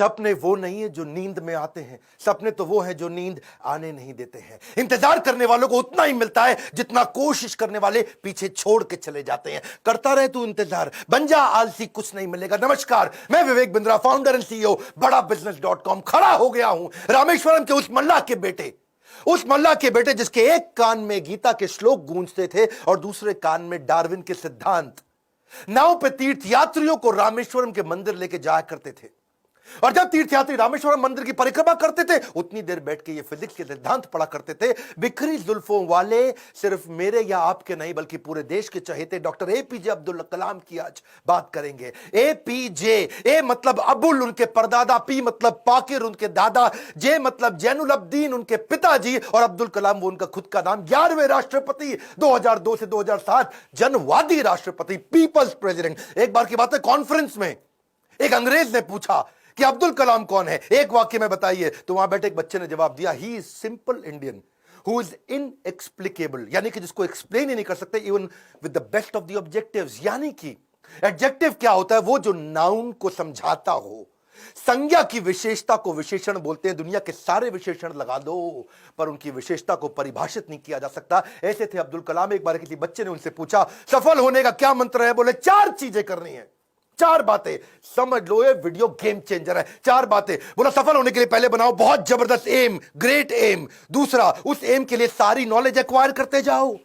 सपने वो नहीं है जो नींद में आते हैं, सपने तो वो हैं जो नींद आने नहीं देते हैं। इंतजार करने वालों को उतना ही मिलता है जितना कोशिश करने वाले पीछे छोड़ के चले जाते हैं। करता रहे तू इंतजार, बन जा आलसी, कुछ नहीं मिलेगा। नमस्कार, मैं Vivek Bindra, founder and CEO बड़ा बिजनेस.com। खड़ा हो गया हूं रामेश्वरम के उस मल्लाह के बेटे, उस मल्लाह के बेटे जिसके एक कान में गीता के श्लोक गूंजते थे और दूसरे कान में डार्विन के सिद्धांत। नाव पे तीर्थ यात्रियों को रामेश्वरम के मंदिर लेके जाया करते थे, और जब तीर्थयात्री रामेश्वरम मंदिर की परिक्रमा करते थे उतनी देर बैठ के ये फिजिक्स के सिद्धांत पढ़ा करते थे। बिखरी जुल्फों वाले सिर्फ मेरे या आपके नहीं बल्कि पूरे देश के चहेते डॉक्टर एपीजे अब्दुल कलाम की आज बात करेंगे। एपीजे, ए मतलब अबुल उनके परदादा, पी मतलब पाकिर उनके दादा, जे मतलब जैनुल अब्दीन उनके पिताजी, और अब्दुल कलाम वो उनका खुद का नाम। 11वें राष्ट्रपति, 2002 से 2007 जनवादी राष्ट्रपति, पीपल्स प्रेसिडेंट। एक बार की बात है, कॉन्फ्रेंस में एक अंग्रेज ने पूछा कि अब्दुल कलाम कौन है, एक वाक्य में बताइए। तो वहां बैठे एक बच्चे ने जवाब दिया, he is simple Indian who is inexplicable, यानी कि जिसको एक्सप्लेन ही नहीं कर सकते even with the best of the objectives. यानी कि एडजेक्टिव क्या होता है, वो जो नाउन को समझाता हो। संज्ञा की विशेषता को विशेषण बोलते हैं। दुनिया के सारे विशेषण लगा दो पर उनकी विशेषता को परिभाषित नहीं किया जा सकता। ऐसे थे अब्दुल कलाम। एक बार किसी बच्चे ने उनसे पूछा, सफल होने का क्या मंत्र है? बोले 4 चीजें करनी है, 4 बातें। समझ लो ये वीडियो गेम चेंजर है। 4 बातें। बोला सफल होने के लिए पहले बनाओ बहुत जबरदस्त एम, ग्रेट एम। दूसरा, उस एम के लिए सारी नॉलेज एक्वायर करते जाओ,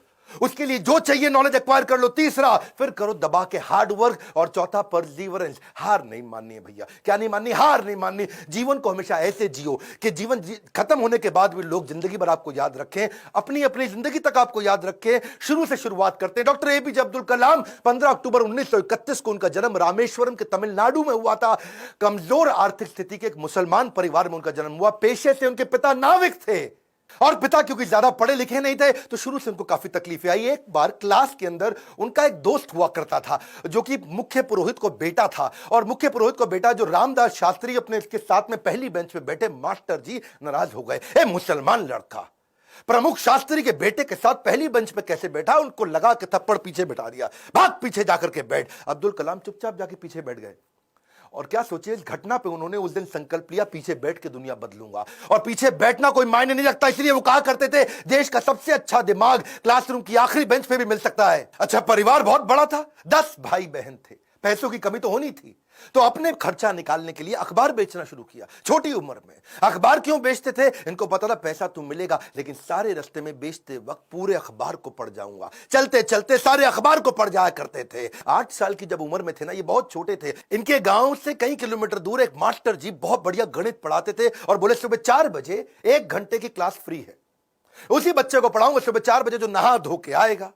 उसके लिए जो चाहिए नॉलेज एक्वायर कर लो। तीसरा, फिर करो दबा के हार्ड वर्क। और चौथा, परसीवरेंस। हार नहीं माननी है भैया। क्या नहीं माननी? हार नहीं माननी। जीवन को हमेशा ऐसे जियो कि जीवन खत्म होने के बाद भी लोग जिंदगी भर आपको याद रखें, अपनी अपनी जिंदगी तक आपको याद रखें। शुरू से शुरुआत करते हैं। डॉक्टर एपीजे अब्दुल कलाम, 15 अक्टूबर 1931 को उनका जन्म रामेश्वरम के तमिलनाडु में हुआ था। कमजोर आर्थिक स्थिति के एक मुसलमान परिवार में उनका जन्म हुआ। पेशे से उनके पिता नाविक थे, और पिता क्योंकि ज्यादा पढ़े लिखे नहीं थे तो शुरू से उनको काफी तकलीफें आई। एक बार क्लास के अंदर उनका एक दोस्त हुआ करता था जो कि मुख्य पुरोहित को बेटा था, और मुख्य पुरोहित को बेटा जो रामदास शास्त्री अपने इसके साथ में पहली बेंच पे बैठे मास्टर जी नाराज हो गए। ए मुसलमान लड़का प्रमुख शास्त्री के बेटे के साथ पहली बेंच पे कैसे बैठा? उनको लगा कि थप्पड़ पीछे बैठा दिया, भाग पीछे जाकर के बैठ। अब्दुल कलाम चुपचाप जाके पीछे बैठ गए। और क्या सोचिए, इस घटना पे उन्होंने उस दिन संकल्प लिया, पीछे बैठ के दुनिया बदलूंगा। और पीछे बैठना कोई मायने नहीं रखता, इसलिए वो कहा करते थे देश का सबसे अच्छा दिमाग क्लासरूम की आखिरी बेंच पे भी मिल सकता है। अच्छा, परिवार बहुत बड़ा था, 10 भाई बहन थे, पैसों की कमी तो होनी थी, तो अपने खर्चा निकालने के लिए अखबार बेचना शुरू किया। छोटी उम्र में अखबार क्यों बेचते थे? इनको पता था पैसा तो मिलेगा, लेकिन सारे रास्ते में बेचते वक्त पूरे अखबार को पढ़ जाऊंगा। चलते चलते सारे अखबार को पढ़ जाया करते थे। 8 साल की जब उम्र में थे ना, ये बहुत छोटे थे, इनके गांव से कई किलोमीटर दूर एक मास्टर जी बहुत बढ़िया गणित पढ़ाते थे और बोले सुबह 4 बजे 1 घंटे की क्लास फ्री है, उसी बच्चे को पढ़ाऊंगा सुबह 4 बजे जो नहा धो के आएगा।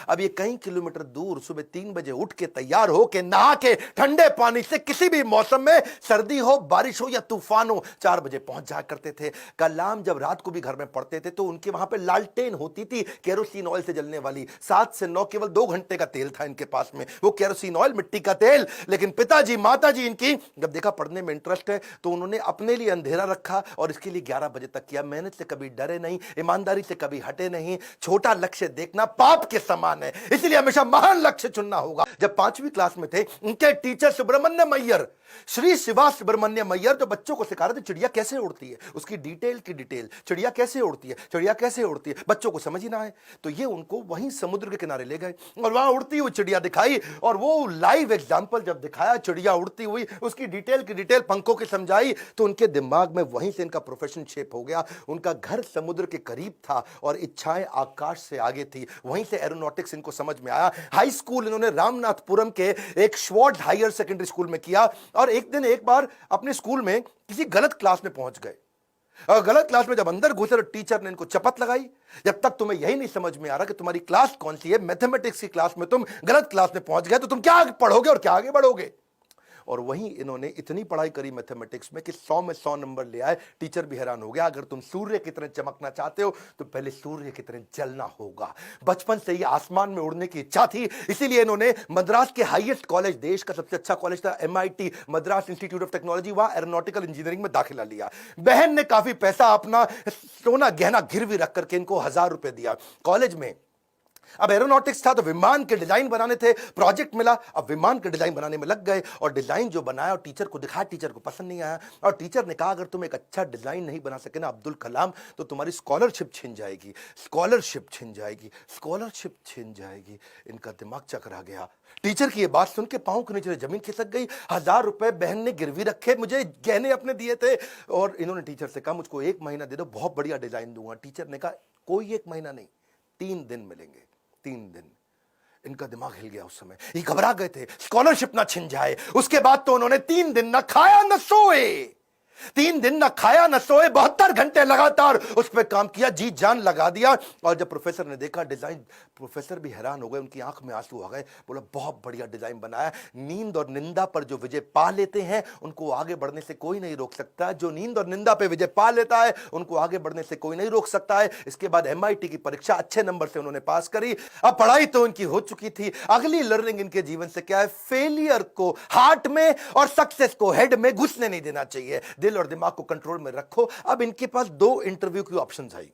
अब ये कई किलोमीटर दूर सुबह 3 बजे उठ के तैयार हो के नहा के ठंडे पानी से किसी भी मौसम में, सर्दी हो बारिश हो या तूफान हो, 4 बजे पहुंच जाया करते थे। कलाम जब रात को भी घर में पढ़ते थे तो उनके वहां पे लालटेन होती थी, केरोसिन ऑयल से जलने वाली। 7 से 9 केवल 2 घंटे का तेल था इनके पास में, वो केरोसिन ऑयल, मिट्टी का तेल। लेकिन पिताजी माताजी इनकी जब देखा पढ़ने में इंटरेस्ट है तो उन्होंने अपने लिए अंधेरा रखा और इसके लिए 11 बजे तक किया। मेहनत से कभी डरे नहीं, ईमानदारी से कभी हटे नहीं। छोटा लक्ष्य देखना पाप के समान है, इसलिए हमेशा महान लक्ष्य चुनना होगा। जब 5वीं क्लास में थे, उनके टीचर सुब्रमण्य मैयर, श्री शिवा सुब्रमण्य मैयर, जो बच्चों को सिखा रहे थे चिड़िया कैसे उड़ती है, उसकी डिटेल की डिटेल, चिड़िया कैसे उड़ती है, चिड़िया कैसे उड़ती है, बच्चों को समझ ही ना आए तो ये उनको वहीं समुद्र के किनारे ले गए और वहां उड़ती हुई चिड़िया दिखाई। और वो लाइव एग्जाम्पल जब दिखाया चिड़िया उड़ती हुई, उसकी डिटेल की डिटेल पंखों की समझाई, तो उनके दिमाग में वहीं से इनका प्रोफेशन शेप हो गया। उनका घर समुद्र के करीब था और इच्छाएं आकाश से आगे थी, वहीं से एरोनॉटिक्स इनको समझ में आया। हाई स्कूल इन्होंने रामनाथपुरम के एक श्वार्ट्ज हायर सेकेंडरी स्कूल में किया। और एक बार अपने स्कूल में किसी गलत क्लास में पहुंच गए, और गलत क्लास में जब अंदर घुसे तो टीचर ने इनको चपत लगाई, जब तक तुम्हें यही नहीं समझ में आ रहा कि तुम्हारी क्लास कौन सी है, मैथमेटिक्स की क्लास में तुम गलत क्लास में पहुंच गए तो तुम क्या पढ़ोगे और क्या आगे बढ़ोगे। और वहीं इन्होंने इतनी पढ़ाई करी मैथमेटिक्स में कि 100 में 100 नंबर ले आए। टीचर भी हैरान हो गया, अगर तुम सूर्य की तरह चमकना चाहते हो तो पहले सूर्य की तरह जलना होगा। बचपन से ही आसमान में उड़ने की इच्छा थी, इसीलिए इन्होंने मद्रास के हाईएस्ट कॉलेज, देश का सबसे अच्छा कॉलेज था MIT, Madras institute of technology, वहां एरोनॉटिकल इंजीनियरिंग में दाखिला लिया। बहन ने काफी पैसा अपना सोना गहना गिरवी रख करके इनको 1000 रुपए दिया। कॉलेज में अब एरोनॉटिक्स था तो विमान के डिजाइन बनाने थे, प्रोजेक्ट मिला, अब विमान के डिजाइन बनाने में लग गए और डिजाइन जो बनाया और टीचर को दिखाया, टीचर को पसंद नहीं आया और टीचर ने कहा अगर तुम एक अच्छा डिजाइन नहीं बना सके ना अब्दुल कलाम तो तुम्हारी स्कॉलरशिप छिन जाएगी, स्कॉलरशिप छिन जाएगी, स्कॉलरशिप छिन जाएगी। इनका दिमाग चकरा गया। टीचर की ये बात सुन के पांव के नीचे जमीन खिसक गई। 1000 रुपए बहन ने गिरवी रखे, मुझे गहने अपने दिए थे और इन्होंने टीचर से कहा मुझको 1 महीना दे दो, बहुत बढ़िया डिजाइन दूंगा। टीचर ने कहा कोई 1 महीना नहीं, 3 दिन मिलेंगे, 3 दिन। इनका दिमाग हिल गया उस समय, ये घबरा गए थे स्कॉलरशिप ना छिन जाए। उसके बाद तो उन्होंने 3 दिन ना खाया ना सोए, 3 दिन ना खाया ना सोए, 72 घंटे लगातार उस पर काम किया, जी जान लगा दिया। और जब प्रोफेसर ने देखा डिजाइन, प्रोफेसर भी हैरान हो गए, उनकी आंख में आंसू आ गए। बोला बहुत बढ़िया डिजाइन बनाया, नींद और निंदा पर जो विजय पा लेते हैं उनको आगे बढ़ने से कोई नहीं रोक सकता। जो नींद और निंदा पे विजय पा लेता है उनको आगे बढ़ने से कोई नहीं रोक सकता है। इसके बाद MIT की परीक्षा अच्छे नंबर से उन्होंने पास करी। अब पढ़ाई तो उनकी हो चुकी थी, अगली लर्निंग इनके जीवन से क्या है, फेलियर को हार्ट में और सक्सेस को हेड में घुसने नहीं देना चाहिए। दिल और दिमाग को कंट्रोल में रखो। अब इनके पास 2 इंटरव्यू की ऑप्शंस आई,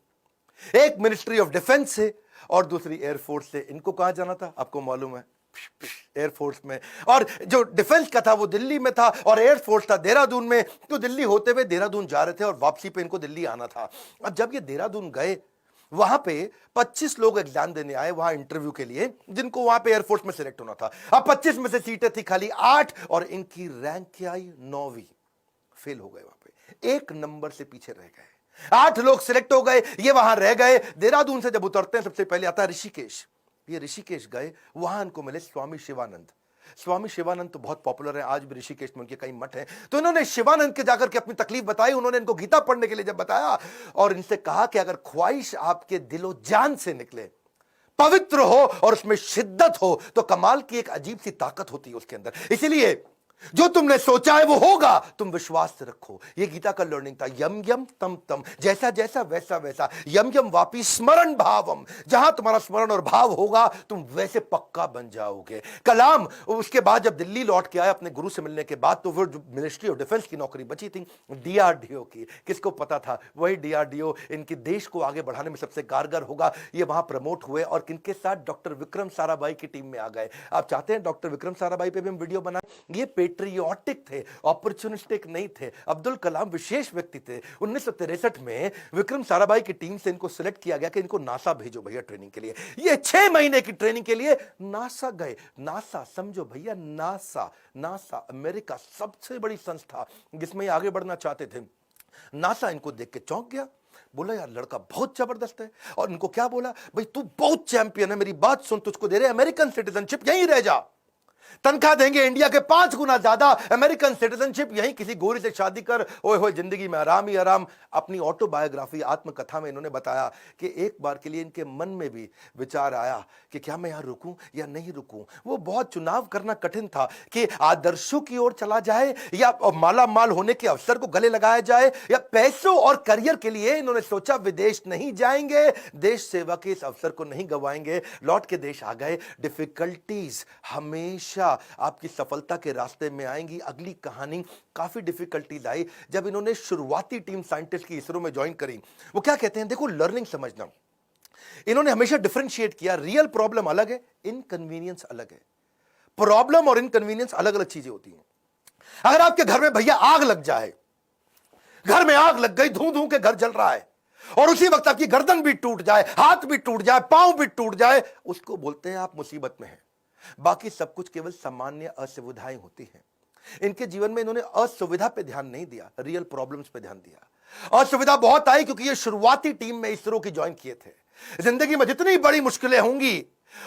एक मिनिस्ट्री ऑफ डिफेंस से और दूसरी एयरफोर्स से। इनको कहां जाना था आपको मालूम है, एयरफोर्स में। और जो डिफेंस का था वो दिल्ली में था और एयरफोर्स था देहरादून में। तो दिल्ली होते हुए देहरादून जा रहे थे और वापसी पे इनको दिल्ली आना था। अब जब ये देहरादून गए वहां पे 25 लोग एग्जाम देने आए वहां इंटरव्यू के लिए, जिनको वहां पे एयरफोर्स में सिलेक्ट होना था। अब 25 में से सीटें थी खाली 8 और इनकी रैंक क्या आई, 9वीं। फेल हो गए, वहां पे 1 नंबर से पीछे रह गए। 8 लोग सिलेक्ट हो गए, ये वहां रह गए। देहरादून से जब उतरते हैं सबसे पहले आता है ऋषिकेश। ये ऋषिकेश गए, वहां इनको मिले स्वामी शिवानंद। स्वामी शिवानंद तो बहुत पॉपुलर है, आज भी ऋषिकेश में उनके कई मठ हैं। तो इन्होंने शिवानंद के जाकर के अपनी तकलीफ बताई। उन्होंने इनको गीता पढ़ने के लिए जब बताया और इनसे कहा कि अगर ख्वाहिश आपके दिलो जान से निकले, पवित्र हो और उसमें शिद्दत हो, तो कमाल की एक अजीब सी ताकत होती है उसके अंदर। इसीलिए जो तुमने सोचा है वो होगा, तुम विश्वास रखो। ये गीता का लर्निंग था। यम यम तम तम, जैसा जैसा वैसा वैसा। यम यम वापी स्मरण भावम, जहां तुम्हारा स्मरण और भाव होगा तुम वैसे पक्का बन जाओगे। कलाम उसके बाद जब दिल्ली लौट के आए अपने गुरु से मिलने के बाद, तो वो जो मिनिस्ट्री ऑफ डिफेंस की नौकरी बची थी DRDO की, किसको पता था वही DRDO इनके देश को आगे बढ़ाने में सबसे कारगर होगा। ये वहां प्रमोट हुए और किनके साथ, डॉक्टर विक्रम साराभाई की टीम में आ गए। आप चाहते हैं डॉक्टर विक्रम साराभाई पे भी हम वीडियो बनाएं। ये पेट्रियोटिक थे, अपॉर्चुनिस्टिक नहीं थे। अब्दुल कलाम विशेष व्यक्ति थे। 1963 में विक्रम साराभाई की टीम से इनको सिलेक्ट किया गया कि इनको नासा भेजो भैया ट्रेनिंग के लिए। ये 6 महीने की ट्रेनिंग के लिए नासा गए। नासा समझो भैया, नासा अमेरिका सबसे बड़ी संस्था जिसमें ये आगे बढ़ना चाहते थे। नासा इनको देख के चौंक गया, बोला यार लड़का बहुत जबरदस्त है। और इनको क्या बोला, भाई तू बहुत चैंपियन है, मेरी बात सुन, तुझको दे रहे अमेरिकन सिटीजनशिप, यहीं रह जा, तनख्वाह देंगे इंडिया के 5 गुना ज्यादा, अमेरिकन सिटीजनशिप, यहीं किसी गोरी से शादी कर, ओए होए जिंदगी में आराम ही आराम। अपनी ऑटोबायोग्राफी आत्मकथा में इन्होंने बताया कि एक बार के लिए इनके मन में भी विचार आया कि क्या मैं यहां रुकूं या नहीं रुकूं। वो बहुत चुनाव करना कठिन था कि आदर्शों की ओर चला जाए या माला माल होने के अवसर को गले लगाया जाए, या पैसों और करियर के लिए इन्होंने सोचा विदेश नहीं जाएंगे, देश सेवा के इस अवसर को नहीं गवाएंगे। लौट के देश आ गए। डिफिकल्टीज हमेशा आपकी सफलता के रास्ते में आएंगी। अगली कहानी, काफी डिफिकल्टीज आई जब इन्होंने शुरुआती टीम साइंटिस्ट की इसरो में ज्वाइन करी। वो क्या कहते हैं, देखो लर्निंग समझना, इन्होंने हमेशा डिफरेंशिएट किया। रियल प्रॉब्लम अलग है, इनकन्वीनियंस अलग है। प्रॉब्लम और इनकन्वीनियंस अलग अलग चीजें होती हैं। अगर आपके घर में भैया आग लग जाए, घर में आग लग गई, धू धू के घर जल रहा है और उसी वक्त आपकी गर्दन भी टूट जाए, हाथ भी टूट जाए, पांव भी टूट जाए, उसको बोलते हैं आप मुसीबत में हैं। बाकी सब कुछ केवल सामान्य असुविधाएं होती हैं। इनके जीवन में इन्होंने असुविधा पे ध्यान नहीं दिया, रियल प्रॉब्लम्स पे ध्यान दिया। असुविधा बहुत आई क्योंकि ये शुरुआती टीम में इसरो की ज्वाइन किए थे। जिंदगी में जितनी बड़ी मुश्किलें होंगी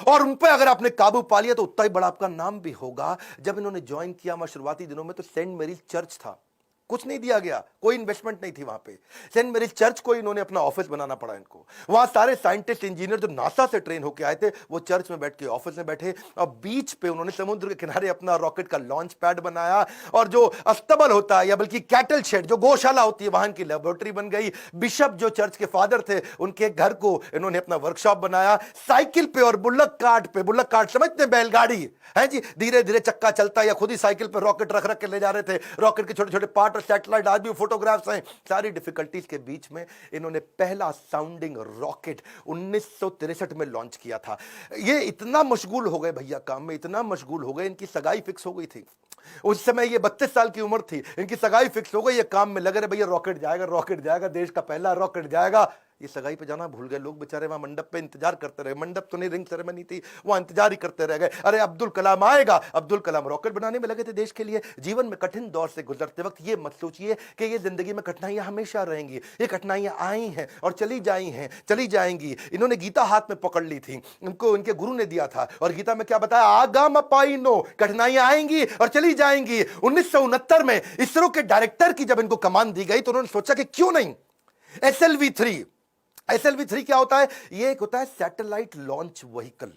और उन पर अगर आपने काबू पा लिया तो उतना ही बड़ा आपका नाम भी होगा। जब इन्होंने ज्वाइन किया वहां शुरुआती दिनों में, तो सेंट मैरीज चर्च था, कुछ नहीं दिया गया, कोई इन्वेस्टमेंट नहीं थी वहां पे। सेंट मैरीज चर्च को इन्होंने अपना ऑफिस बनाना पड़ा इनको। वहां सारे साइंटिस्ट इंजीनियर जो नासा से ट्रेन होकर आए थे वो चर्च में बैठ के ऑफिस में बैठे और बीच पे उन्होंने समुद्र के किनारे अपना रॉकेट का लॉन्च पैड बनाया। और जो अस्तबल होता है या बल्कि कैटल शेड, जो गौशाला होती है, वहां की लेबोरेटरी बन गई। बिशप जो चर्च के फादर थे, उनके घर को इन्होंने अपना वर्कशॉप बनाया। साइकिल पे और बुल्लक कार्ट समझते हैं, बैलगाड़ी है जी, धीरे धीरे चक्का चलता या खुद ही साइकिल पे रॉकेट रख रख के ले जा रहे थे। रॉकेट के छोटे छोटे पार्ट सैटेलाइट, आज भी फोटोग्राफ्स हैं। सारी डिफिकल्टीज के बीच में इन्होंने पहला साउंडिंग रॉकेट 1963 में लॉन्च किया था। ये इतना मशगूल हो गए भैया काम में, इतना मशगूल हो गए, इनकी सगाई फिक्स हो गई थी। उस समय ये 32 साल की उम्र थी, इनकी सगाई फिक्स हो गई, ये काम में लगे रहे, भैया रॉकेट जाएगा, रॉकेट जाएगा, देश का पहला रॉकेट जाएगा। ये सगाई पे जाना भूल गए लोग बेचारे, वहां मंडप पे इंतजार करते रहे। मंडप तो नहीं, रिंग सेरेमनी थी, वहां इंतजार ही करते रह गए। अरे अब्दुल कलाम आएगा, अब्दुल कलाम रॉकेट बनाने में लगे थे देश के लिए। जीवन में कठिन दौर से गुजरते वक्त ये मत सोचिए कि ये जिंदगी में कठिनाइयां हमेशा रहेंगी। ये कठिनाइयां आई हैं और चली जाई हैं, चली जाएंगी। इन्होंने गीता हाथ में पकड़ ली थी, इनको इनके गुरु ने दिया था, और गीता में क्या बताया, आगाम पाइनो, कठिनाइयां आएंगी और चली जाएंगी। 1969 में इसरो के डायरेक्टर की जब इनको कमान दी गई तो उन्होंने सोचा कि क्यों नहीं SLV-3। SLV-3 क्या होता है? ये एक होता है सैटेलाइट लॉन्च व्हीकल,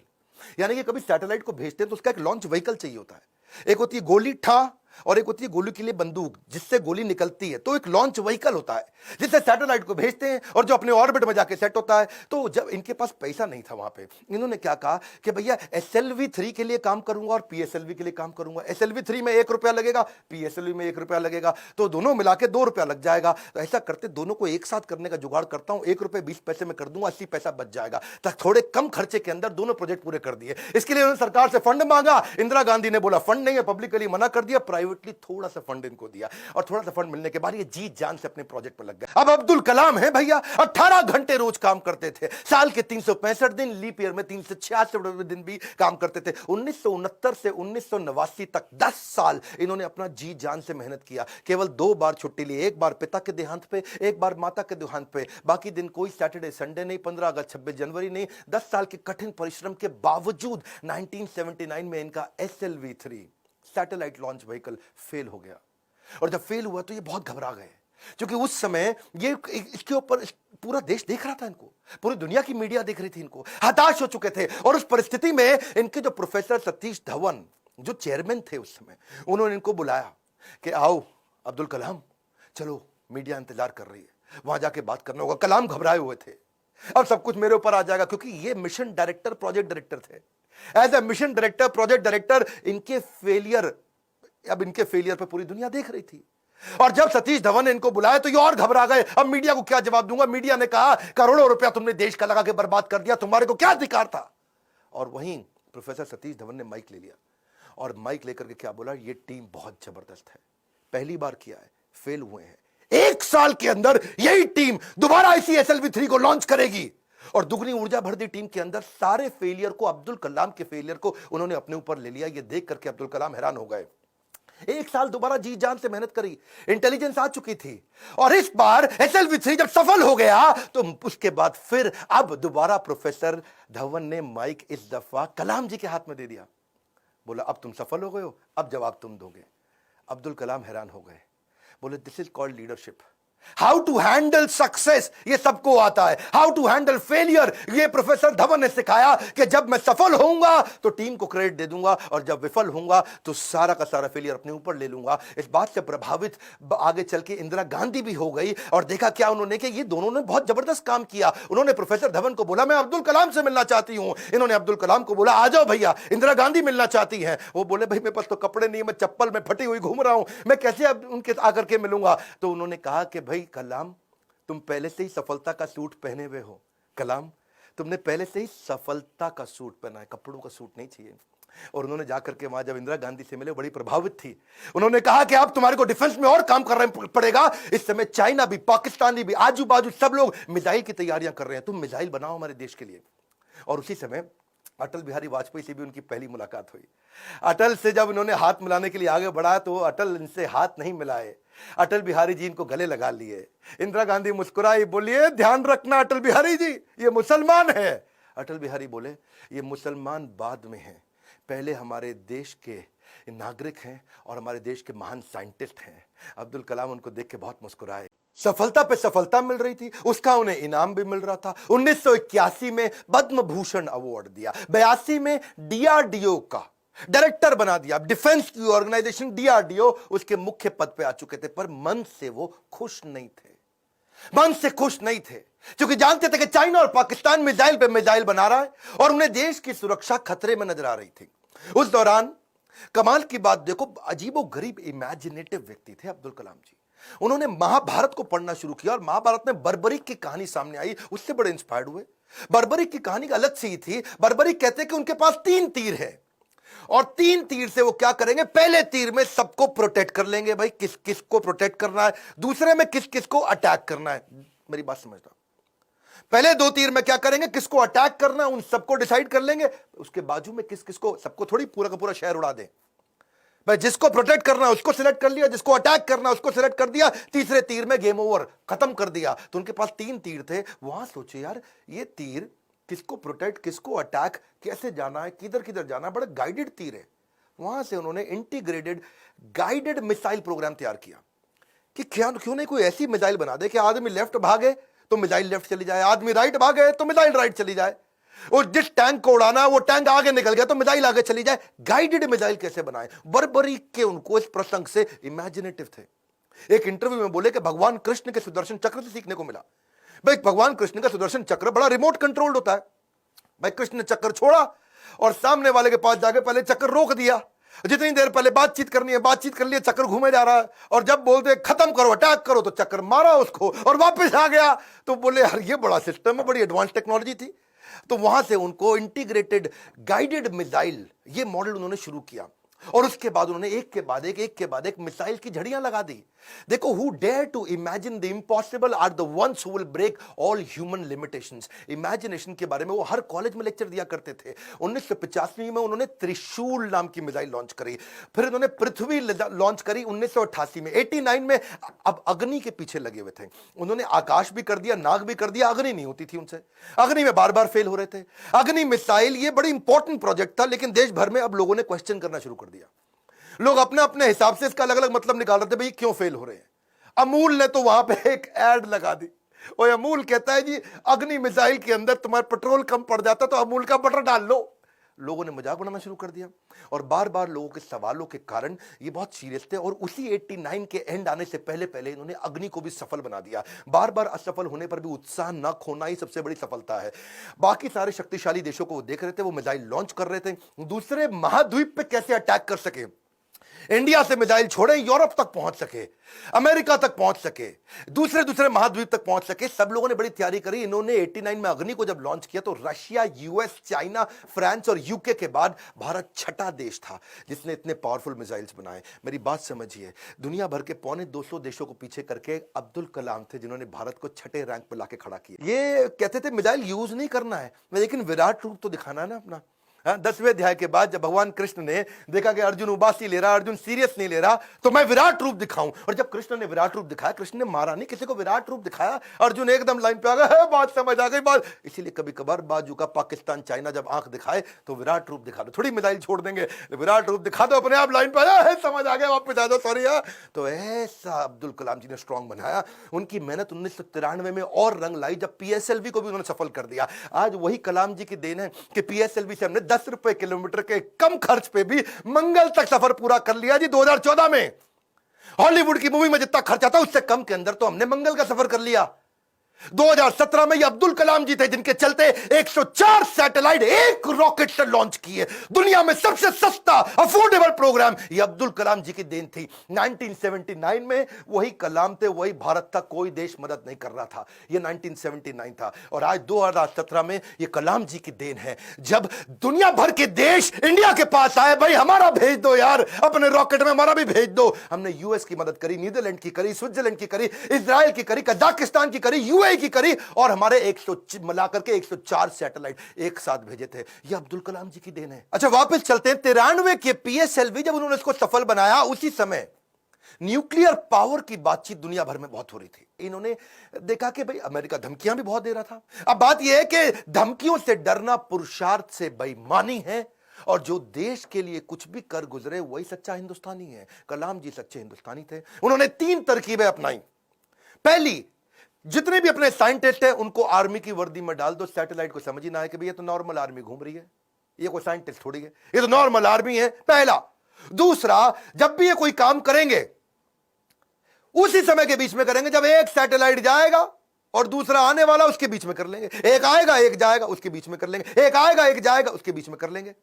यानी कि कभी सैटेलाइट को भेजते हैं तो उसका एक लॉन्च व्हीकल चाहिए होता है। एक होती है गोली ठा और एक होती है गोली के लिए बंदूक जिससे गोली निकलती है, तो एक लॉन्च व्हीकल होता है जिससे सैटेलाइट को भेजते हैं और जो अपने ऑर्बिट में जाके सेट होता है। तो जब इनके पास पैसा नहीं था वहां पे, इन्होंने क्या कहा कि भैया SLV-3 के लिए काम करूंगा और PSLV के लिए काम करूंगा। SLV-3 में 1 रुपया लगेगा, PSLV में 1 रुपया लगेगा, तो दोनों मिला के 2 रुपया लग जाएगा। तो ऐसा करते दोनों को एक साथ करने का जुगाड़ करता हूं, 1 रुपये 20 पैसे में कर दूंगा, 80 पैसा बच जाएगा। तो थोड़े कम खर्चे के अंदर दोनों प्रोजेक्ट पूरे कर दिए। इसके लिए उन्होंने सरकार से फंड मांगा, इंदिरा गांधी ने बोला फंड नहीं है, पब्लिकली मना कर दिया, प्राइवेटली थोड़ा सा फंड इनको दिया, और थोड़ा सा फंड मिलने के बाद ये जी जान से अपने प्रोजेक्ट पर लग गए। अब अब्दुल कलाम है भैया, 18 घंटे रोज काम करते थे, साल के 365 दिन, लीप ईयर में 366 दिन भी काम करते थे। 1969 से 1989 तक 10 साल इन्होंने अपना जी जान से मेहनत किया। केवल 2 बार छुट्टी ली, एक बार पिता के देहांत पे, एक बार माता के देहांत पे। बाकी दिन कोई सैटरडे संडे नहीं, 15 अगस्त 26 जनवरी नहीं। 10 साल के कठिन परिश्रम के बावजूद 1979 में इनका SLV-3 satellite launch vehicle fail हो गया। और जब फेल हुआ तो ये बहुत घबरा गए, क्योंकि उस समय ये इसके ऊपर पूरा देश देख रहा था इनको, पूरी दुनिया की मीडिया देख रही थी इनको, हताश हो चुके थे। और उस परिस्थिति में इनके जो प्रोफेसर सतीश धवन जो चेयरमैन थे उस समय, उन्होंने इनको बुलाया कि आओ अब्दुल कलाम, चलो मीडिया इंतजार कर रही है, वहां जाके बात करना होगा। कलाम घबराए हुए थे, अब सब कुछ मेरे ऊपर आ जाएगा, क्योंकि ये मिशन डायरेक्टर, प्रोजेक्ट डायरेक्टर थे। As a mission director, project director, इनके फेलियर पे पूरी दुनिया देख रही थी। और जब सतीश धवन ने इनको बुलाया तो ये और घबरा गए, अब मीडिया को क्या जवाब दूंगा। मीडिया ने कहा करोड़ों रुपया तुमने देश का लगा के बर्बाद कर दिया, तुम्हारे को क्या अधिकार था। और वहीं प्रोफेसर सतीश धवन ने माइक ले लिया और माइक लेकर के क्या बोला, ये टीम बहुत जबरदस्त है, पहली बार किया है, फेल हुए हैं, 1 साल के अंदर यही टीम दोबारा इसी SLV-3 को लॉन्च करेगी। और दुगनी ऊर्जा भर दी टीम के अंदर। सारे फेलियर को, अब्दुल कलाम के फेलियर को उन्होंने अपने ऊपर ले लिया। ये देख करके अब्दुल कलाम हैरान हो गए। 1 साल दोबारा जी जान से मेहनत करी, इंटेलिजेंस आ चुकी थी, और इस बार SLV-3 जब सफल हो गया तो उसके बाद फिर अब दोबारा प्रोफेसर धवन ने माइक इस दफा कलाम जी के हाथ में दे दिया। बोला अब तुम सफल हो गए हो, अब जवाब तुम दोगे। अब्दुल कलाम हैरान हो गए, बोले this is called leadership. How to handle success ये सबको आता है, हाउ टू हैंडल फेलियर ये प्रोफेसर धवन ने सिखाया कि जब मैं सफल होऊंगा तो टीम को क्रेडिट दे दूंगा, और जब विफल होऊंगा तो सारा का सारा फेलियर अपने ऊपर ले लूंगा। इस बात से प्रभावित आगे चल के इंदिरा गांधी भी हो गई, और देखा क्या उन्होंने कि ये दोनों ने बहुत जबरदस्त काम किया। उन्होंने प्रोफेसर धवन को बोला मैं अब्दुल कलाम से मिलना चाहती हूं, इन्होंने अब्दुल कलाम को बोला आ जाओ भैया, इंदिरा गांधी मिलना चाहती हैं। वो बोले भाई मेरे पास तो कपड़े नहीं, मैं चप्पल में फटी हुई घूम रहा हूं, मैं कैसे अब उनके आकर के मिलूंगा। तो उन्होंने कहा कि भाई कलाम तुम पहले से ही सफलता का सूट पहने हुए हो, कलाम तुमने पहले से ही सफलता का सूट पहना है, कपड़ों का सूट नहीं चाहिए। और उन्होंने जाकर के वहां जब इंदिरा गांधी से मिले, बड़ी प्रभावित थी। उन्होंने कहा कि अब तुम्हारे को डिफेंस में और काम करना पड़ेगा। इस समय चाइना भी, पाकिस्तान भी, आजू बाजू सब लोग मिसाइल की तैयारियां कर रहे हैं, तुम मिसाइल बनाओ हमारे देश के लिए। और उसी समय अटल बिहारी वाजपेयी से भी उनकी पहली मुलाकात हुई। अटल से जब उन्होंने हाथ मिलाने के लिए आगे बढ़ा तो अटल इनसे हाथ नहीं मिलाए, अटल बिहारी जी इनको गले लगा लिए। इंदिरा गांधी मुस्कुराई, बोलिए ध्यान रखना अटल बिहारी जी, ये मुसलमान है। अटल बिहारी बोले ये मुसलमान बाद में हैं, पहले हमारे देश के नागरिक हैं और हमारे देश के महान साइंटिस्ट हैं। अब्दुल कलाम उनको देख के बहुत मुस्कुराए। सफलता पे सफलता मिल रही थी, उसका उन्हें इनाम भी मिल रहा था। 1981 में पद्म भूषण अवार्ड दिया, 82 में DRDO का डायरेक्टर बना दिया। डिफेंस की ऑर्गेनाइजेशन DRDO उसके मुख्य पद पे आ चुके थे, पर मन से वो खुश नहीं थे, मन से खुश नहीं थे, क्योंकि जानते थे कि चाइना और पाकिस्तान मिसाइल पे मिसाइल बना रहा है और उन्हें देश की सुरक्षा खतरे में नजर आ रही थी। उस दौरान कमाल की बात देखो, अजीबो गरीब इमेजिनेटिव व्यक्ति थे अब्दुल कलाम जी। उन्होंने महाभारत को पढ़ना शुरू किया और महाभारत में बर्बरीक की कहानी सामने आई, उससे बड़े इंस्पायर्ड हुए। बर्बरीक की कहानी अलग सी ही थी। बर्बरीक कहते हैं कि उनके पास 3 तीर है और 3 तीर से वो क्या करेंगे, पहले तीर में सबको प्रोटेक्ट कर लेंगे, भाई किस किस को प्रोटेक्ट करना है, दूसरे में किस किस को अटैक करना है। मेरी बात समझना, पहले 2 तीर में क्या करेंगे, किसको अटैक करना है उन सबको डिसाइड कर लेंगे, उसके बाजू में किस किस को, सबको थोड़ी पूरा का पूरा शहर उड़ा दें भाई, जिसको प्रोटेक्ट करना है उसको सिलेक्ट कर लिया, जिसको अटैक करना है उसको सिलेक्ट कर दिया, तीसरे तीर में गेम ओवर, खत्म कर दिया। तो उनके पास 3 तीर थे। वहां सोचे यार ये तीर किसको प्रोटेक्ट, किसको अटैक, कैसे जाना है, किधर किधर जाना है, बड़ा गाइडेड तीर है। वहां से उन्होंने इंटीग्रेटेड गाइडेड मिसाइल प्रोग्राम तैयार किया कि क्यों नहीं कोई ऐसी मिसाइल बना दे कि आदमी लेफ्ट भागे तो मिसाइल लेफ्ट चली जाए, आदमी राइट भागे तो मिसाइल राइट चली जाए, और जिस टैंक को उड़ाना वो टैंक आगे निकल गया तो मिसाइल आगे चली जाए। गाइडेड मिसाइल कैसे बनाए, बर्बरीक के उनको इस प्रसंग से इमेजिनेटिव थे। एक इंटरव्यू में बोले कि भगवान कृष्ण के सुदर्शन चक्र से सीखने को मिला। भाई भगवान कृष्ण का सुदर्शन चक्र बड़ा रिमोट कंट्रोल्ड होता है। भाई कृष्ण ने चक्र छोड़ा और सामने वाले के पास जाके पहले चक्कर रोक दिया, जितनी देर पहले बातचीत करनी है बातचीत कर लिया, चक्कर घूमे जा रहा है, और जब बोलते खत्म करो अटैक करो तो चक्कर मारा उसको और वापस आ गया। तो बोले यार ये बड़ा सिस्टम है, बड़ी एडवांस टेक्नोलॉजी थी। तो वहां से उनको इंटीग्रेटेड गाइडेड मिसाइल ये मॉडल उन्होंने शुरू किया और उसके बाद उन्होंने एक के बाद एक मिसाइल की झड़ियां लगा दी। देखो, who dare to imagine the impossible are the ones who will break all human limitations. Imagination के बारे में वो हर कॉलेज में लेक्चर दिया करते थे। 1985 में उन्होंने त्रिशूल नाम की मिसाइल लॉन्च करी, फिर उन्होंने पृथ्वी लॉन्च करी 1988 में। 89 में अब अग्नि के पीछे लगे हुए थे। उन्होंने आकाश भी कर दिया, नाग भी कर दिया, अग्नि नहीं होती थी उनसे, अग्नि में बार बार फेल हो रहे थे। अग्नि मिसाइल ये बड़ी इंपॉर्टेंट प्रोजेक्ट था, लेकिन देश भर में अब लोगों ने क्वेश्चन करना शुरू कर दिया। लोग अपने अपने हिसाब से इसका अलग अलग मतलब निकाल रहे थे, भाई क्यों फेल हो रहे हैं। अमूल ने तो वहां पे एक ऐड लगा दी और अमूल कहता है जी अग्नि मिसाइल के अंदर तुम्हारा पेट्रोल कम पड़ जाता तो अमूल का बटर डाल लो। लोगों ने मजाक बनाना शुरू कर दिया और बार बार लोगों के सवालों के कारण ये बहुत सीरियस थे। और उसी 89 के एंड आने से पहले पहले इन्होंने अग्नि को भी सफल बना दिया। बार बार असफल होने पर भी उत्साह न खोना ही सबसे बड़ी सफलता है। बाकी सारे शक्तिशाली देशों को वो देख रहे थे, वो मिसाइल लॉन्च कर रहे थे, दूसरे महाद्वीप पे कैसे अटैक कर सके, इंडिया से मिसाइल छोड़े यूरोप तक पहुंच सके, अमेरिका तक पहुंच सके, दूसरे महाद्वीप तक पहुंच सके। सब लोगों ने बड़ी तैयारी करी। इन्होंने 89 में अग्नि को जब लॉन्च किया तो रशिया, यूएस, चाइना, फ्रांस और यूके के बाद भारत छठा देश था जिसने इतने पावरफुल मिसाइल्स बनाए। मेरी बात समझिए, दुनिया भर के 250 देशों को पीछे करके अब्दुल कलाम थे जिन्होंने भारत को छठे रैंक पर लाके खड़ा किया। ये कहते थे मिसाइल यूज नहीं करना है, लेकिन विराट रूप तो दिखाना है ना अपना। 10वें अध्याय के बाद जब भगवान कृष्ण ने देखा कि अर्जुन उबासी ले रहा, अर्जुन सीरियस नहीं ले रहा, तो मैं विराट रूप दिखाऊं। और जब कृष्ण ने विराट रूप दिखाया, कृष्ण ने मारा नहीं, किसी को विराट रूप दिखाया, अर्जुन एकदम लाइन पे आ गया, बात समझ आ गई बात। इसीलिए कभी कभार बाजू का पाकिस्तान, चाइना जब आंख दिखाए तो विराट रूप दिखा दो, थोड़ी मिसाइल छोड़ देंगे, विराट रूप दिखा दो, अपने आप लाइन पे आया है, समझ आ गया, वापस आ जाओ, सॉरी। तो ऐसा अब्दुल कलाम जी ने स्ट्रांग बनाया। उनकी मेहनत 1993 में और रंग लाई जब पीएसएलवी को भी उन्होंने सफल कर दिया। आज वही कलाम जी की देन है कि पीएसएलवी से हमने 10 रुपए किलोमीटर के कम खर्च पे भी मंगल तक सफर पूरा कर लिया जी। 2014 में हॉलीवुड की मूवी में जितना खर्चा था उससे कम के अंदर तो हमने मंगल का सफर कर लिया। 2017 में ये अब्दुल कलाम जी थे जिनके चलते 104 सैटेलाइट एक रॉकेट से लॉन्च किए। दुनिया में सबसे सस्ता अफोर्डेबल प्रोग्राम ये अब्दुल कलाम जी की देन थी। 1979 में वही कलाम थे, वही भारत था, कोई देश मदद नहीं कर रहा था। ये 1979 था और आज 2017 में ये कलाम जी की देन है जब दुनिया भर के देश इंडिया के पास आए, भाई हमारा भेज दो यार, अपने रॉकेट में हमारा भी भेज दो। हमने यूएस की मदद करी, नीदरलैंड की करी, स्विट्जरलैंड की करी, इजराइल की करी, कजाकिस्तान की करी, यूएई की करी और हमारे 100 मिलाकर के 104 सैटेलाइट एक साथ भेजे थे। ये अब्दुल कलाम जी की देन है। अच्छा वापस चलते हैं 93 के पीएसएलवी जब उन्होंने इसको सफल बनाया, उसी समय न्यूक्लियर पावर की बातचीत दुनिया भर में बहुत हो रही थी। इन्होंने देखा कि भाई अमेरिका धमकियां भी बहुत दे रहा था। अब बात यह है कि धमकियों से डरना पुरुषार्थ से बेईमानी है और जो देश के लिए कुछ भी कर गुजरे वही सच्चा हिंदुस्तानी है। कलाम जी सच्चे हिंदुस्तानी थे। उन्होंने 3 तरकीबें अपनाई। पहली, जितने भी अपने साइंटिस्ट हैं उनको आर्मी की वर्दी में डाल दो, सैटेलाइट को समझ ही ना है कि भैया तो नॉर्मल आर्मी घूम रही है, ये कोई साइंटिस्ट थोड़ी है, ये तो नॉर्मल आर्मी है, पहला। दूसरा, जब भी ये कोई काम करेंगे उसी समय के बीच में करेंगे जब एक सैटेलाइट जाएगा और दूसरा आने वाला, उसके बीच में कर लेंगे। एक आएगा एक जाएगा, उसके बीच में कर लेंगे। एक आएगा एक जाएगा, उसके बीच में कर लेंगे।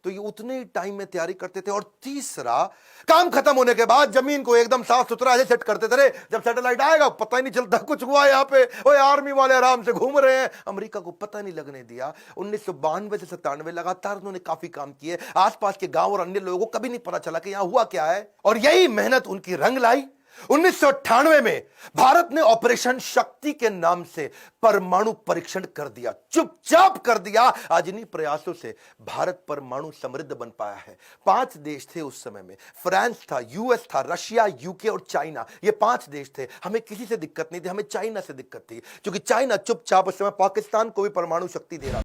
तो ये उतने ही टाइम में तैयारी करते थे। और तीसरा, काम खत्म होने के बाद जमीन को एकदम साफ सुथरा ऐसे सेट करते थे, जब सैटेलाइट आएगा पता ही नहीं चलता कुछ हुआ यहाँ पे, ओए आर्मी वाले आराम से घूम रहे हैं। अमेरिका को पता नहीं लगने दिया। 1992 से 97 लगातार उन्होंने काफी काम किए। आसपास के गांव और अन्य लोगों को कभी नहीं पता चला कि यहां हुआ क्या है, और यही मेहनत उनकी रंग लाई। 1998 में भारत ने ऑपरेशन शक्ति के नाम से परमाणु परीक्षण कर दिया, चुपचाप कर दिया। आज इन्हीं प्रयासों से भारत परमाणु समृद्ध बन पाया है। 5 देश थे उस समय में, फ्रांस था, यूएस था, रशिया, यूके और चाइना। ये 5 देश थे। हमें किसी से दिक्कत नहीं थी, हमें चाइना से दिक्कत थी, क्योंकि चाइना चुपचाप उस समय पाकिस्तान को भी परमाणु शक्ति दे रहा।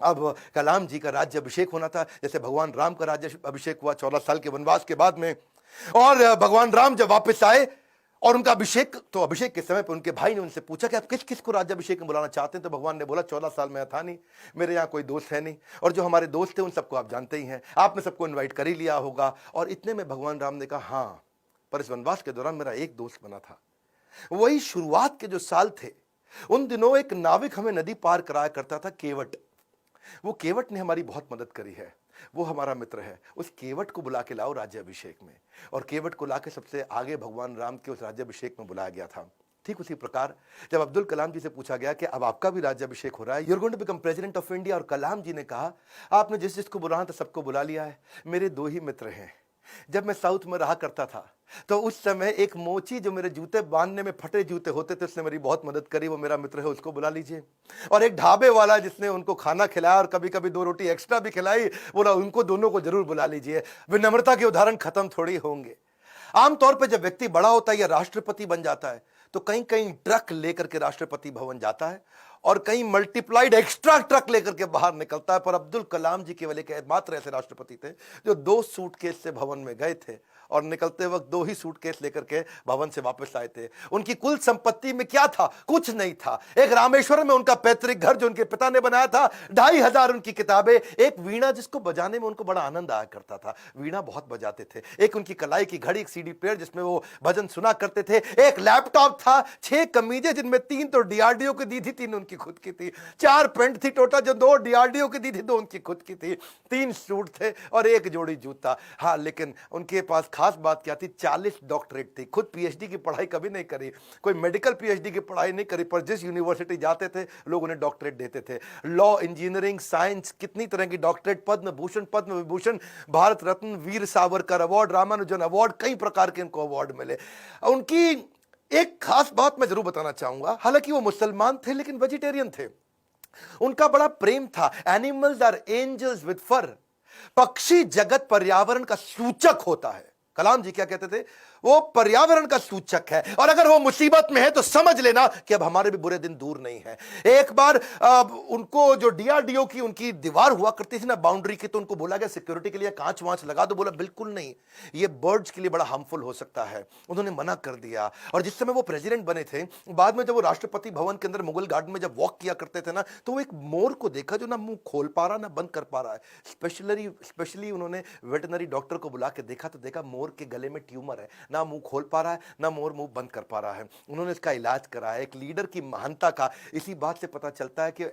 अब कलाम जी का राज्य अभिषेक होना था, जैसे भगवान राम का राज्य अभिषेक हुआ 14 साल के वनवास के बाद में। और भगवान राम जब वापस आए और उनका अभिषेक, तो अभिषेक के समय पर उनके भाई ने उनसे पूछा कि आप किस किस को राज्याभिषेक में बुलाना चाहते हैं। तो भगवान ने बोला 14 साल में था नहीं, मेरे यहाँ कोई दोस्त है नहीं, और जो हमारे दोस्त थे उन सबको आप जानते ही हैं, आपने सबको इन्वाइट कर ही लिया होगा। और इतने में भगवान राम ने कहा हाँ, पर इस वनवास के दौरान मेरा एक दोस्त बना था। वही शुरुआत के जो साल थे, उन दिनों एक नाविक हमें नदी पार कराया करता था, केवट। वो केवट ने हमारी बहुत मदद करी है, वो हमारा मित्र है। उस केवट को बुला के लाओ राज्याभिषेक में। और केवट को लाके सबसे आगे भगवान राम के उस राज्याभिषेक में बुलाया गया था। ठीक उसी प्रकार जब अब्दुल कलाम जी से पूछा गया कि अब आपका भी राज्याभिषेक हो रहा है, you are going to become president of India, और कलाम जी ने कहा आपने जिस जिसको बुलाना था सबको बुला लिया है। मेरे 2 ही मित्र हैं। जब मैं साउथ में रहा करता था तो उस समय एक मोची जो मेरे जूते बांधने में फटे जूते होते थे, उसने मेरी बहुत मदद करी, वो मेरा मित्र है, उसको बुला लीजिए। और एक ढाबे वाला जिसने उनको खाना खिलाया और कभी कभी 2 रोटी एक्स्ट्रा भी खिलाई, बोला उनको दोनों को जरूर बुला लीजिए। विनम्रता के उदाहरण खत्म थोड़ी होंगे। आमतौर पर जब व्यक्ति बड़ा होता है या राष्ट्रपति बन जाता है तो कहीं कहीं ट्रक लेकर के राष्ट्रपति भवन जाता है और कहीं मल्टीप्लाइड एक्स्ट्रा ट्रक लेकर के बाहर निकलता है। पर अब्दुल कलाम जी केवल एक मात्र ऐसे राष्ट्रपति थे जो 2 सूटकेस से भवन में गए थे और निकलते वक्त 2 ही सूटकेस लेकर के भवन से वापस आए थे। उनकी कुल संपत्ति में क्या था? कुछ नहीं था। एक रामेश्वरम में उनका पैतृक घर जो उनके पिता ने बनाया था, 2500 उनकी किताबें, एक वीणा जिसको बजाने में उनको बड़ा आनंद आया करता था, वीणा बहुत बजाते थे, एक उनकी कलाई की घड़ी, एक सीडी प्लेयर जिसमें वो भजन सुना करते थे, एक लैपटॉप था, 6 कमीजें जिनमें 3 तो डीआरडीओ की दी थी, 3 उनकी खुद की थी, 4 पेंट थी टोटल जो 2 डीआरडीओ की दी थी, 2 उनकी खुद की थी, 3 सूट थे और 1 जोड़ी जूता। हाँ, लेकिन उनके पास खास बात क्या थी? 40 डॉक्टरेट थी। खुद पीएचडी की पढ़ाई कभी नहीं करी, कोई मेडिकल पीएचडी की पढ़ाई नहीं करी, पर जिस यूनिवर्सिटी जाते थे लोग उन्हें डॉक्टरेट देते थे। लॉ, इंजीनियरिंग, साइंस, कितनी तरह की doctorate, Padma Bhushan, Padma Vibhushan, Bharat Ratna, Veer Savarkar award, Ramanujan award, कई प्रकार के उनको अवार्ड मिले। उनकी एक खास बात मैं जरूर बताना चाहूंगा, हालांकि वो मुसलमान थे लेकिन वेजिटेरियन थे। उनका बड़ा प्रेम था। एनिमल्स आर एंजल्स विद फर। पक्षी जगत पर्यावरण का सूचक होता है। कलाम जी क्या कहते थे? वो पर्यावरण का सूचक है, और अगर वो मुसीबत में है तो समझ लेना कि अब हमारे भी बुरे दिन दूर नहीं है। एक बार उनको जो डीआरडीओ की उनकी दीवार हुआ करती थी ना बाउंड्री की, तो उनको बोला गया सिक्योरिटी के लिए कांच वांच लगा दो। बोला बिल्कुल नहीं, ये बर्ड्स के लिए बड़ा हार्मफुल हो सकता है। उन्होंने मना कर दिया। और जिस समय वो प्रेसिडेंट बने थे, बाद में जब वो राष्ट्रपति भवन के अंदर मुगल गार्डन में जब वॉक किया करते थे ना, तो वो एक मोर को देखा जो ना मुंह खोल पा रहा ना बंद कर पा रहा है। स्पेशली उन्होंने वेटनरी डॉक्टर को बुला के देखा तो देखा मोर के गले में ट्यूमर है, ना मुंह खोल पा रहा है ना मोर मुंह बंद कर पा रहा है। उन्होंने इसका इलाज कराया। एक लीडर की महानता का इसी बात से पता चलता है कि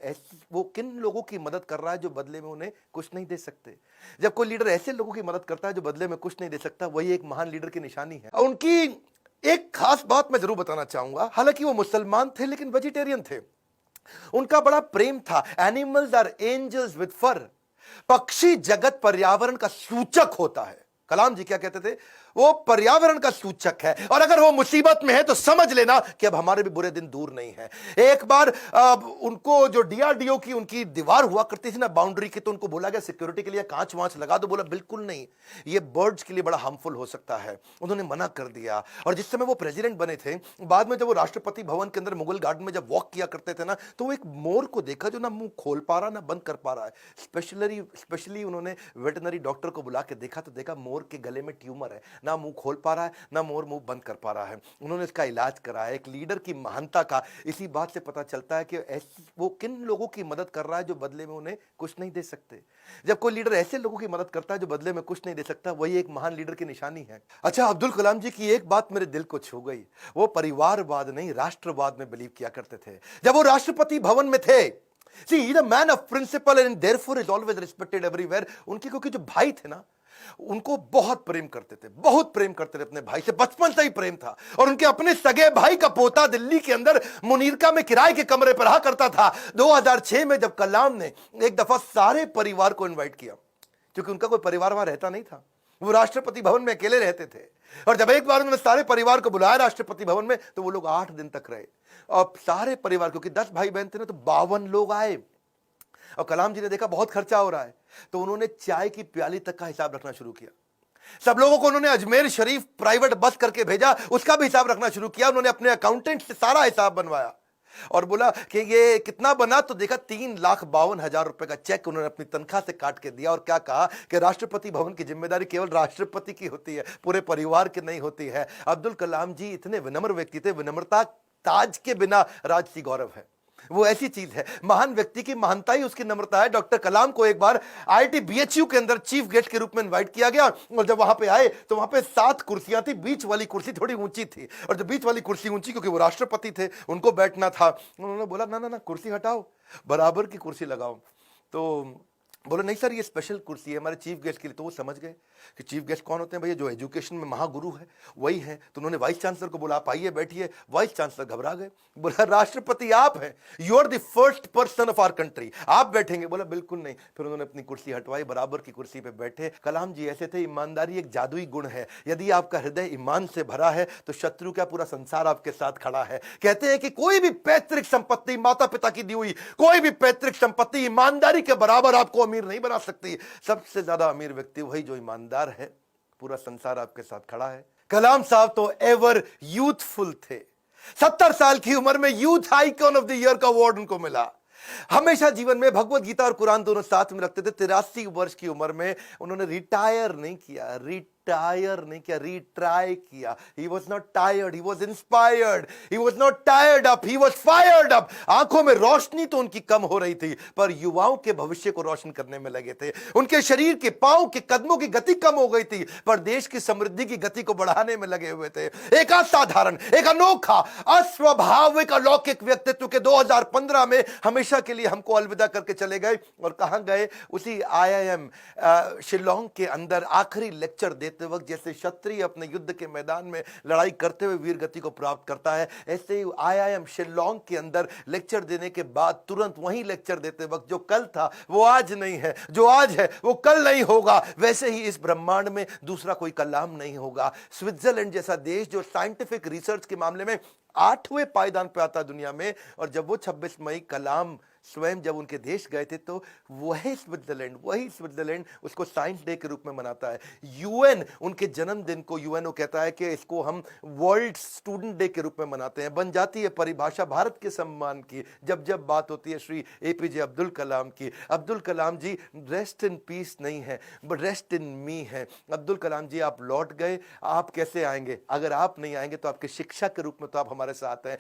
वो किन लोगों की मदद कर रहा है जो बदले में उन्हें कुछ नहीं दे सकते। जब कोई लीडर ऐसे लोगों की मदद करता है जो बदले में कुछ नहीं दे सकता, वही एक महान लीडर की निशानी है। उनकी एक खास बात मैं जरूर बताना चाहूंगा, हालांकि वो मुसलमान थे लेकिन वेजिटेरियन थे। उनका बड़ा प्रेम था। एनिमल्स आर एंजल्स विद फर। पक्षी जगत पर्यावरण का सूचक होता है। कलाम जी क्या कहते थे? वो पर्यावरण का सूचक है, और अगर वो मुसीबत में है तो समझ लेना कि अब हमारे भी बुरे दिन दूर नहीं है। एक बार उनको जो डीआरडीओ की उनकी दीवार हुआ करती थी ना बाउंड्री की, तो उनको बोला गया सिक्योरिटी के लिए कांच वांच लगा दो। बोला बिल्कुल नहीं, ये बर्ड्स के लिए बड़ा हार्मफुल हो सकता है। उन्होंने मना कर दिया। और जिस समय वो प्रेसिडेंट बने थे, बाद में जब वो राष्ट्रपति भवन के अंदर मुगल गार्डन में जब वॉक किया करते थे ना, तो वो एक मोर को देखा जो ना मुंह खोल पा रहा ना बंद कर पा रहा है। स्पेशली उन्होंने वेटनरी डॉक्टर को बुला के देखा तो देखा मोर के गले में ट्यूमर है, ना मुंह खोल पा रहा है ना मोर मुंह बंद कर पा रहा है। उन्होंने इसका इलाज कराया। एक लीडर की महानता का इसी बात से पता चलता है कि वो किन लोगों की मदद कर रहा है जो बदले में उन्हें कुछ नहीं दे सकते। जब कोई लीडर ऐसे लोगों की मदद करता है जो बदले में कुछ नहीं दे सकता, वही एक महान लीडर की निशानी है। अच्छा, अब्दुल कलाम जी की एक बात मेरे दिल को छू गई। वो परिवारवाद नहीं राष्ट्रवाद में बिलीव किया करते थे। जब वो राष्ट्रपति भवन में थे See, he's a man of principle and therefore is always respected everywhere. उनके क्योंकि जो भाई थे ना, उनको बहुत प्रेम करते थे, बहुत प्रेम करते थे अपने भाई से, बचपन से ही प्रेम था। और उनके अपने सगे भाई का पोता दिल्ली के अंदर मुनीरका में किराए के कमरे पर रहा करता था। 2006 में जब कलाम ने एक दफा सारे परिवार को इनवाइट किया, क्योंकि उनका कोई परिवार वहां रहता नहीं था, वो राष्ट्रपति भवन में अकेले रहते थे, और जब एक बार उन्होंने सारे परिवार को बुलाया राष्ट्रपति भवन में, तो वो लोग 8 दिन तक रहे। और सारे परिवार, क्योंकि 10 भाई बहन थे ना, तो 52 लोग आए। और कलाम जी ने देखा बहुत खर्चा हो रहा है, तो उन्होंने चाय की प्याली तक का हिसाब रखना शुरू किया। सब लोगों को उन्होंने अजमेर शरीफ प्राइवेट बस करके भेजा, उसका भी हिसाब रखना शुरू किया। उन्होंने अपने अकाउंटेंट से सारा हिसाब बनवाया और बोला कि ये कितना बना, तो देखा 3,52,000 रुपए का चेक उन्होंने अपनी तनख्वाह से काट के दिया। और क्या कहा कि राष्ट्रपति भवन की जिम्मेदारी केवल राष्ट्रपति की होती है, पूरे परिवार की नहीं होती है। अब्दुल कलाम जी इतने विनम्र व्यक्ति थे, विनम्रता ताज के बिना राजसी गौरव है, वो ऐसी चीज है। महान व्यक्ति की महानता ही उसकी नम्रता है। डॉक्टर कलाम को एक बार IIT BHU के अंदर चीफ गेस्ट के रूप में इनवाइट किया गया, और जब वहां पे आए तो वहां पे 7 कुर्सियां थी, बीच वाली कुर्सी थोड़ी ऊंची थी, और जब बीच वाली कुर्सी ऊंची, क्योंकि वो राष्ट्रपति थे, उनको बैठना था, उन्होंने बोला ना ना ना, कुर्सी हटाओ, बराबर की कुर्सी लगाओ। तो बोले नहीं सर, ये स्पेशल कुर्सी है हमारे चीफ गेस्ट के लिए। तो वो समझ गए कि चीफ गेस्ट कौन होते हैं भैया, जो एजुकेशन में महागुरु है वही है। तो उन्होंने वाइस चांसलर को बोला आप आइए बैठिए। वाइस चांसलर घबरा गए, बोला राष्ट्रपति आप हैं, you are the first person of our country, आप बैठेंगे। बोला बिल्कुल नहीं। फिर उन्होंने अपनी कुर्सी हटवाई, बराबर की कुर्सी पे बैठे। कलाम जी ऐसे थे, ईमानदारी एक जादुई गुण है, यदि आपका हृदय ईमान से भरा है तो शत्रु का पूरा संसार आपके साथ खड़ा है। कहते हैं कि कोई भी पैतृक संपत्ति, माता पिता की दी हुई कोई भी पैतृक संपत्ति ईमानदारी के बराबर आपको अमीर नहीं बना सकती। सबसे ज्यादा अमीर व्यक्ति वही जो ईमानदार है, पूरा संसार आपके साथ खड़ा है। कलाम साहब तो एवर यूथफुल थे। 70 साल की उम्र में youth icon of the year का अवार्ड उनको मिला। हमेशा जीवन में भगवत गीता और कुरान दोनों साथ में रखते थे। 83 वर्ष की उम्र में उन्होंने रिटायर नहीं किया, रिट्राई किया। He was not tired, he was inspired, he was not tired up, he was fired up। आंखों में रोशनी तो उनकी कम हो रही थी, पर युवाओं के भविष्य को रोशन करने में लगे थे। उनके शरीर के पांव के कदमों की गति कम हो गई थी, पर देश की समृद्धि की गति को बढ़ाने में लगे हुए थे। एक असाधारण, एक अनोखा, अस्वाभाविक, अलौकिक व्यक्तित्व के 2015 में हमेशा के लिए हमको अलविदा करके चले गए। और कहां गए? उसी IIM शिलोंग के अंदर आखिरी लेक्चर देते वक्त जैसे क्षत्रिय अपने युद्ध के मैदान में लड़ाई करते हुए वीर गति को प्राप्त करता है, ऐसे ही IIM शिलोंग के अंदर लेक्चर देने के बाद तुरंत वहीं लेक्चर देते वक्त जो कल था वो आज नहीं है, जो आज है वो कल नहीं होगा, वैसे ही इस ब्रह्मांड में दूसरा कोई कलाम नहीं होगा। स्विट्जरलैंड जैसा देश जो साइंटिफिक रिसर्च के मामले में 8वें पायदान पे आता दुनिया में, और जब वो 26 मई कलाम स्वयं जब उनके देश गए थे तो वही स्विट्जरलैंड उसको साइंस डे के रूप में मनाता है। UN उनके जन्मदिन को UNO कहता है कि इसको हम वर्ल्ड स्टूडेंट डे के रूप में मनाते हैं। बन जाती है परिभाषा भारत के सम्मान की जब जब बात होती है श्री APJ अब्दुल कलाम की। अब्दुल कलाम जी रेस्ट इन पीस नहीं है, बट रेस्ट इन मी है। अब्दुल कलाम जी आप लौट गए, आप कैसे आएंगे? अगर आप नहीं आएंगे तो आपके शिक्षा के रूप में तो आप हमारे साथ हैं।